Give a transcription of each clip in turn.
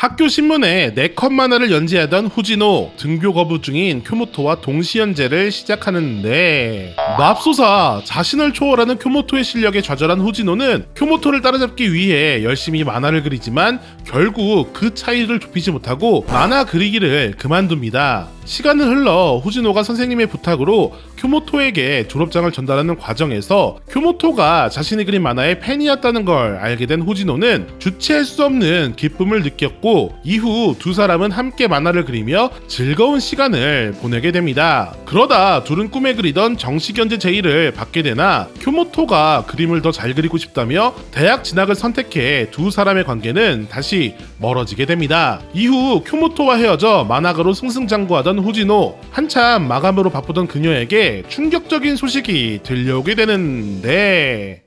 학교 신문에 4컷 만화를 연재하던 후지노, 등교 거부 중인 쿄모토와 동시 연재를 시작하는데 맙소사 자신을 초월하는 쿄모토의 실력에 좌절한 후지노는 쿄모토를 따라잡기 위해 열심히 만화를 그리지만 결국 그 차이를 좁히지 못하고 만화 그리기를 그만둡니다. 시간은 흘러 후지노가 선생님의 부탁으로 쿄모토에게 졸업장을 전달하는 과정에서 쿄모토가 자신이 그린 만화의 팬이었다는 걸 알게 된 후지노는 주체할 수 없는 기쁨을 느꼈고 이후 두 사람은 함께 만화를 그리며 즐거운 시간을 보내게 됩니다. 그러다 둘은 꿈에 그리던 정식 연재 제의를 받게 되나 쿄모토가 그림을 더 잘 그리고 싶다며 대학 진학을 선택해 두 사람의 관계는 다시 멀어지게 됩니다. 이후 쿄모토와 헤어져 만화가로 승승장구하던 후지노, 한참 마감으로 바쁘던 그녀에게 충격적인 소식이 들려오게 되는데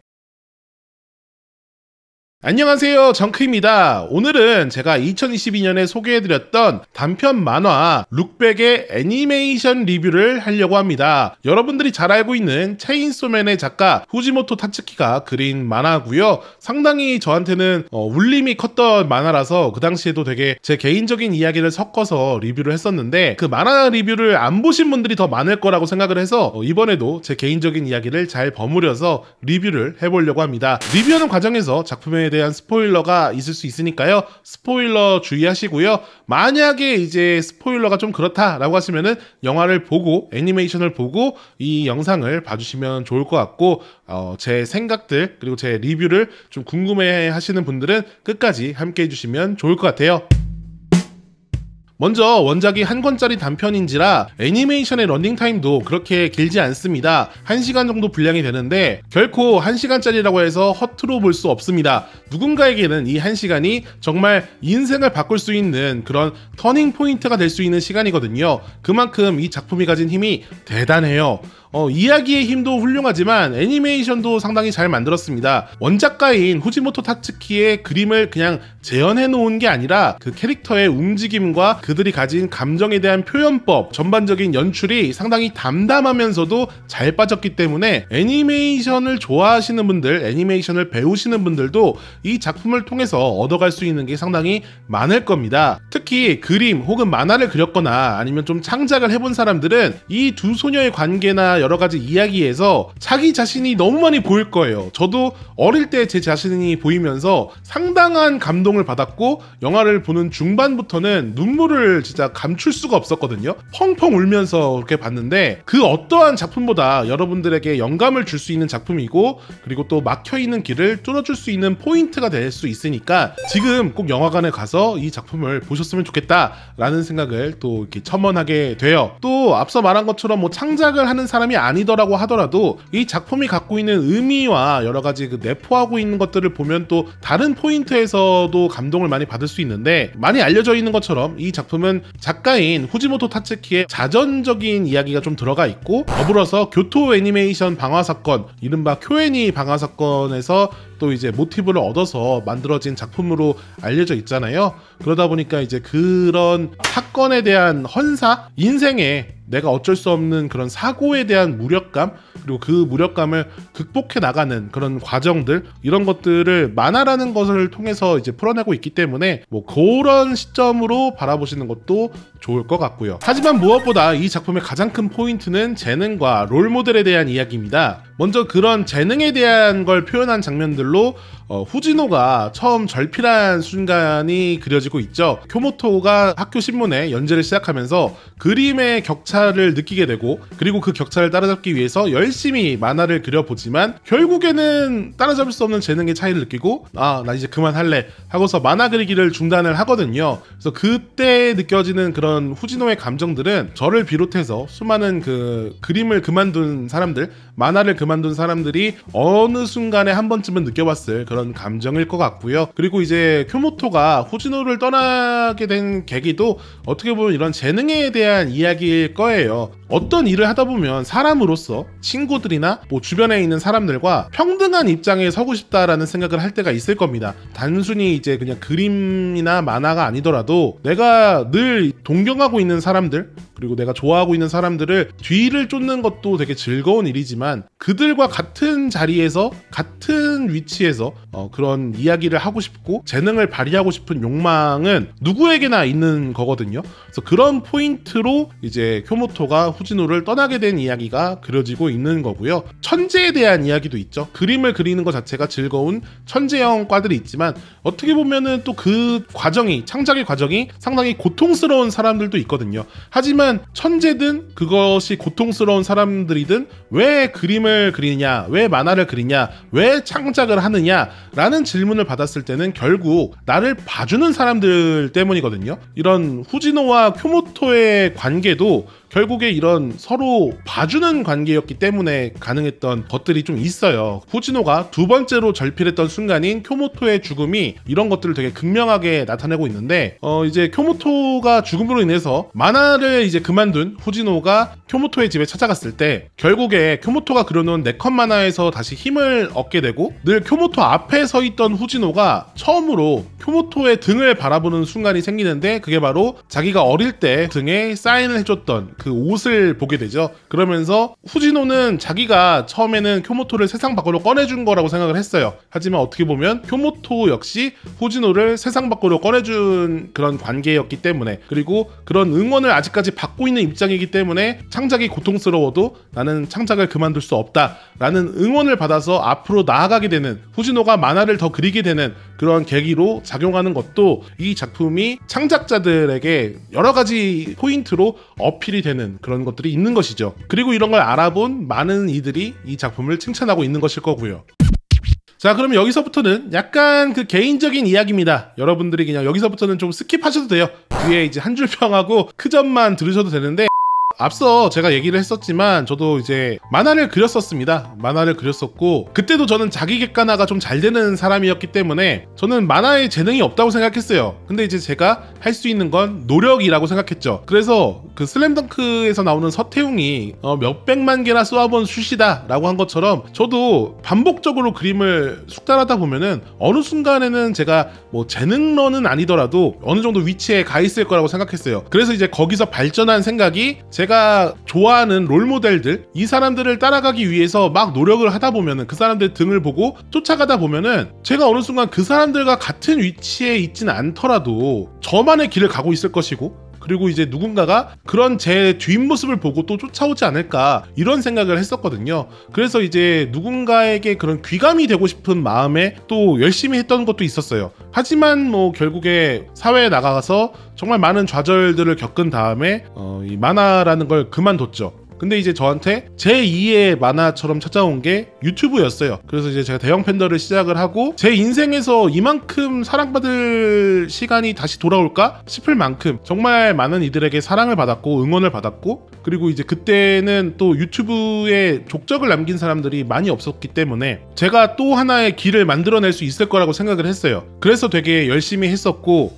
안녕하세요, 정크입니다. 오늘은 제가 2022년에 소개해드렸던 단편 만화 룩백의 애니메이션 리뷰를 하려고 합니다. 여러분들이 잘 알고 있는 체인소맨의 작가 후지모토 타츠키가 그린 만화고요. 상당히 저한테는 울림이 컸던 만화라서 그 당시에도 되게 제 개인적인 이야기를 섞어서 리뷰를 했었는데 그 만화 리뷰를 안 보신 분들이 더 많을 거라고 생각을 해서 이번에도 제 개인적인 이야기를 잘 버무려서 리뷰를 해보려고 합니다. 리뷰하는 과정에서 작품에 대한 스포일러가 있을 수 있으니까요. 스포일러 주의하시고요. 만약에 이제 스포일러가 좀 그렇다라고 하시면은 영화를 보고 애니메이션을 보고 이 영상을 봐주시면 좋을 것 같고 제 생각들 그리고 제 리뷰를 좀 궁금해 하시는 분들은 끝까지 함께 해주시면 좋을 것 같아요. 먼저 원작이 한 권짜리 단편인지라 애니메이션의 런닝타임도 그렇게 길지 않습니다. 1시간 정도 분량이 되는데 결코 1시간짜리라고 해서 허투루 볼 수 없습니다. 누군가에게는 이 1시간이 정말 인생을 바꿀 수 있는 그런 터닝 포인트가 될 수 있는 시간이거든요. 그만큼 이 작품이 가진 힘이 대단해요. 이야기의 힘도 훌륭하지만 애니메이션도 상당히 잘 만들었습니다. 원작가인 후지모토 타츠키의 그림을 그냥 재현해 놓은 게 아니라 그 캐릭터의 움직임과 그들이 가진 감정에 대한 표현법, 전반적인 연출이 상당히 담담하면서도 잘 빠졌기 때문에 애니메이션을 좋아하시는 분들, 애니메이션을 배우시는 분들도 이 작품을 통해서 얻어갈 수 있는 게 상당히 많을 겁니다. 특히 그림 혹은 만화를 그렸거나 아니면 좀 창작을 해본 사람들은 이 두 소녀의 관계나 여러 가지 이야기에서 자기 자신이 너무 많이 보일 거예요. 저도 어릴 때 제 자신이 보이면서 상당한 감동을 받았고 영화를 보는 중반부터는 눈물을 진짜 감출 수가 없었거든요. 펑펑 울면서 그렇게 봤는데 그 어떠한 작품보다 여러분들에게 영감을 줄 수 있는 작품이고 그리고 또 막혀있는 길을 뚫어줄 수 있는 포인트가 될 수 있으니까 지금 꼭 영화관에 가서 이 작품을 보셨으면 좋겠다라는 생각을 또 이렇게 첨언하게 돼요. 또 앞서 말한 것처럼 뭐 창작을 하는 사람이 아니더라고 하더라도 이 작품이 갖고 있는 의미와 여러 가지 그 내포하고 있는 것들을 보면 또 다른 포인트에서도 감동을 많이 받을 수 있는데 많이 알려져 있는 것처럼 이 작품은 작가인 후지모토 타츠키의 자전적인 이야기가 좀 들어가 있고 더불어서 교토 애니메이션 방화 사건, 이른바 쿄애니 방화 사건에서 또 이제 모티브를 얻어서 만들어진 작품으로 알려져 있잖아요. 그러다 보니까 이제 그런 사건에 대한 헌사, 인생에 내가 어쩔 수 없는 그런 사고에 대한 무력감 그리고 그 무력감을 극복해 나가는 그런 과정들 이런 것들을 만화라는 것을 통해서 이제 풀어내고 있기 때문에 뭐 그런 시점으로 바라보시는 것도 좋을 것 같고요. 하지만 무엇보다 이 작품의 가장 큰 포인트는 재능과 롤모델에 대한 이야기입니다. 먼저 그런 재능에 대한 걸 표현한 장면들로 후지노가 처음 절필한 순간이 그려지고 있죠. 쿄모토가 학교 신문에 연재를 시작하면서 그림의 격차를 느끼게 되고 그리고 그 격차를 따라잡기 위해서 열심히 만화를 그려보지만 결국에는 따라잡을 수 없는 재능의 차이를 느끼고 나 이제 그만할래 하고서 만화 그리기를 중단을 하거든요. 그래서 그때 느껴지는 그런 후지노의 감정들은 저를 비롯해서 수많은 그 그림을 그만둔 사람들, 만화를 그만둔 사람들이 어느 순간에 한 번쯤은 느껴봤을 그런 감정일 것 같고요. 그리고 이제 쿄모토가 후지노를 떠나게 된 계기도 어떻게 보면 이런 재능에 대한 이야기일 거예요. 어떤 일을 하다 보면 사람으로서 친구들이나 뭐 주변에 있는 사람들과 평등한 입장에 서고 싶다라는 생각을 할 때가 있을 겁니다. 단순히 이제 그냥 그림이나 만화가 아니더라도 내가 늘 동경하고 있는 사람들, 그리고 내가 좋아하고 있는 사람들을 뒤를 쫓는 것도 되게 즐거운 일이지만 그들과 같은 자리에서 같은 위치에서 그런 이야기를 하고 싶고 재능을 발휘하고 싶은 욕망은 누구에게나 있는 거거든요. 그래서 그런 포인트로 이제 쿄모토가 후지노를 떠나게 된 이야기가 그려지고 있는 거고요. 천재에 대한 이야기도 있죠. 그림을 그리는 것 자체가 즐거운 천재형 과들이 있지만 어떻게 보면은 또 그 과정이, 창작의 과정이 상당히 고통스러운 사람들도 있거든요. 하지만 천재든 그것이 고통스러운 사람들이든 왜 그림을 그리냐, 왜 만화를 그리냐, 왜 창작을 하느냐 라는 질문을 받았을 때는 결국 나를 봐주는 사람들 때문이거든요. 이런 후지노와 쿄모토의 관계도 결국에 이런 서로 봐주는 관계였기 때문에 가능했던 것들이 좀 있어요. 후지노가 두 번째로 절필했던 순간인 쿄모토의 죽음이 이런 것들을 되게 극명하게 나타내고 있는데 이제 쿄모토가 죽음으로 인해서 만화를 이제 그만둔 후지노가 쿄모토의 집에 찾아갔을 때 결국에 쿄모토가 그려놓은 네컷 만화에서 다시 힘을 얻게 되고 늘 쿄모토 앞에 서 있던 후지노가 처음으로 쿄모토의 등을 바라보는 순간이 생기는데 그게 바로 자기가 어릴 때 등에 사인을 해줬던 그 옷을 보게 되죠. 그러면서 후지노는 자기가 처음에는 쿄모토를 세상 밖으로 꺼내준 거라고 생각을 했어요. 하지만 어떻게 보면 쿄모토 역시 후지노를 세상 밖으로 꺼내준 그런 관계였기 때문에, 그리고 그런 응원을 아직까지 받고 있는 입장이기 때문에 창작이 고통스러워도 나는 창작을 그만둘 수 없다라는 응원을 받아서 앞으로 나아가게 되는, 후지노가 만화를 더 그리게 되는 그런 계기로 작용하는 것도 이 작품이 창작자들에게 여러 가지 포인트로 어필이 되는 그런 것들이 있는 것이죠. 그리고 이런 걸 알아본 많은 이들이 이 작품을 칭찬하고 있는 것일 거고요. 자, 그럼 여기서부터는 약간 그 개인적인 이야기입니다. 여러분들이 그냥 여기서부터는 좀 스킵하셔도 돼요. 뒤에 이제 한 줄 평하고 그 점만 들으셔도 되는데, 앞서 제가 얘기를 했었지만 저도 이제 만화를 그렸었습니다. 만화를 그렸었고 그때도 저는 자기 객관화가 좀 잘 되는 사람이었기 때문에 저는 만화에 재능이 없다고 생각했어요. 근데 이제 제가 할 수 있는 건 노력이라고 생각했죠. 그래서 그 슬램덩크에서 나오는 서태웅이 몇백만 개나 쏘아본 슛이다 라고 한 것처럼 저도 반복적으로 그림을 숙달하다 보면은 어느 순간에는 제가 뭐 재능러는 아니더라도 어느 정도 위치에 가 있을 거라고 생각했어요. 그래서 이제 거기서 발전한 생각이 제가 좋아하는 롤모델들, 이 사람들을 따라가기 위해서 막 노력을 하다 보면은 그 사람들 등을 보고 쫓아가다 보면은 제가 어느 순간 그 사람들과 같은 위치에 있지는 않더라도 저만의 길을 가고 있을 것이고, 그리고 이제 누군가가 그런 제 뒷모습을 보고 또 쫓아오지 않을까 이런 생각을 했었거든요. 그래서 이제 누군가에게 그런 귀감이 되고 싶은 마음에 또 열심히 했던 것도 있었어요. 하지만 뭐 결국에 사회에 나가서 정말 많은 좌절들을 겪은 다음에 이 만화라는 걸 그만뒀죠. 근데 이제 저한테 제2의 만화처럼 찾아온 게 유튜브였어요. 그래서 이제 제가 대형 팬더를 시작을 하고 제 인생에서 이만큼 사랑받을 시간이 다시 돌아올까 싶을 만큼 정말 많은 이들에게 사랑을 받았고 응원을 받았고, 그리고 이제 그때는 또 유튜브에 족적을 남긴 사람들이 많이 없었기 때문에 제가 또 하나의 길을 만들어낼 수 있을 거라고 생각을 했어요. 그래서 되게 열심히 했었고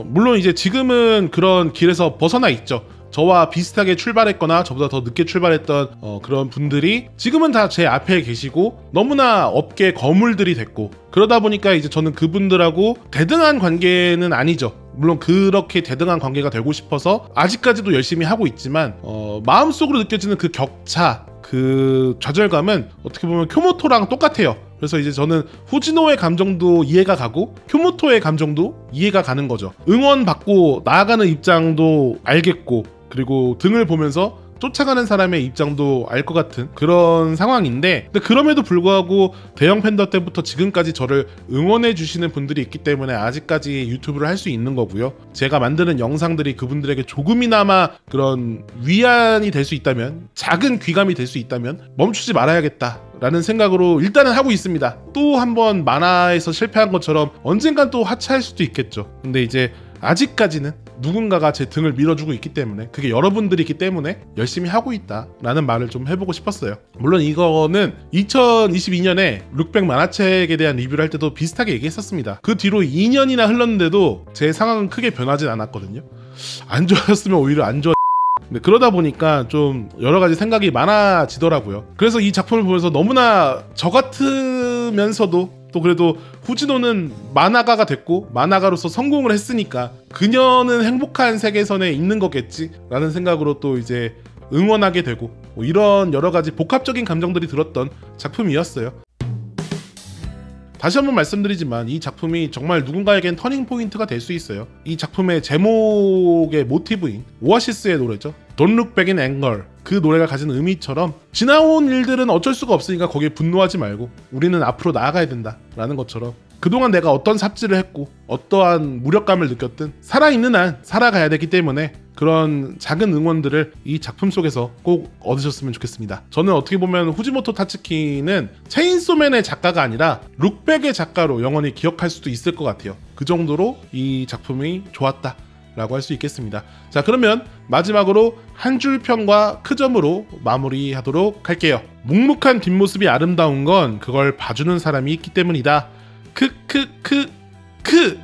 물론 이제 지금은 그런 길에서 벗어나 있죠. 저와 비슷하게 출발했거나 저보다 더 늦게 출발했던 그런 분들이 지금은 다 제 앞에 계시고 너무나 업계 거물들이 됐고, 그러다 보니까 이제 저는 그분들하고 대등한 관계는 아니죠. 물론 그렇게 대등한 관계가 되고 싶어서 아직까지도 열심히 하고 있지만 마음속으로 느껴지는 그 격차, 그 좌절감은 어떻게 보면 쿄모토랑 똑같아요. 그래서 이제 저는 후지노의 감정도 이해가 가고 쿄모토의 감정도 이해가 가는 거죠. 응원받고 나아가는 입장도 알겠고, 그리고 등을 보면서 쫓아가는 사람의 입장도 알 것 같은 그런 상황인데, 근데 그럼에도 불구하고 대형 팬더 때부터 지금까지 저를 응원해 주시는 분들이 있기 때문에 아직까지 유튜브를 할 수 있는 거고요. 제가 만드는 영상들이 그분들에게 조금이나마 그런 위안이 될 수 있다면, 작은 귀감이 될 수 있다면 멈추지 말아야겠다 라는 생각으로 일단은 하고 있습니다. 또 한번 만화에서 실패한 것처럼 언젠간 또 하차할 수도 있겠죠. 근데 이제 아직까지는 누군가가 제 등을 밀어주고 있기 때문에, 그게 여러분들이 있기 때문에 열심히 하고 있다 라는 말을 좀 해보고 싶었어요. 물론 이거는 2022년에 룩백 만화책에 대한 리뷰를 할 때도 비슷하게 얘기했었습니다. 그 뒤로 2년이나 흘렀는데도 제 상황은 크게 변하진 않았거든요. 안 좋았으면 오히려 안 좋아. 근데 그러다 보니까 좀 여러 가지 생각이 많아지더라고요. 그래서 이 작품을 보면서 너무나 저 같으면서도 또 그래도 후지노는 만화가가 됐고 만화가로서 성공을 했으니까 그녀는 행복한 세계선에 있는 거겠지 라는 생각으로 또 이제 응원하게 되고 뭐 이런 여러 가지 복합적인 감정들이 들었던 작품이었어요. 다시 한번 말씀드리지만 이 작품이 정말 누군가에겐 터닝 포인트가 될 수 있어요. 이 작품의 제목의 모티브인 오아시스의 노래죠. Don't Look Back in Anger. 그 노래가 가진 의미처럼 지나온 일들은 어쩔 수가 없으니까 거기에 분노하지 말고 우리는 앞으로 나아가야 된다 라는 것처럼 그동안 내가 어떤 삽질을 했고 어떠한 무력감을 느꼈든 살아있는 한 살아가야 되기 때문에 그런 작은 응원들을 이 작품 속에서 꼭 얻으셨으면 좋겠습니다. 저는 어떻게 보면 후지모토 타츠키는 체인소맨의 작가가 아니라 룩백의 작가로 영원히 기억할 수도 있을 것 같아요. 그 정도로 이 작품이 좋았다 라고 할 수 있겠습니다. 자, 그러면 마지막으로 한 줄 평과 크점으로 마무리하도록 할게요. 묵묵한 뒷모습이 아름다운 건 그걸 봐주는 사람이 있기 때문이다. 크크크크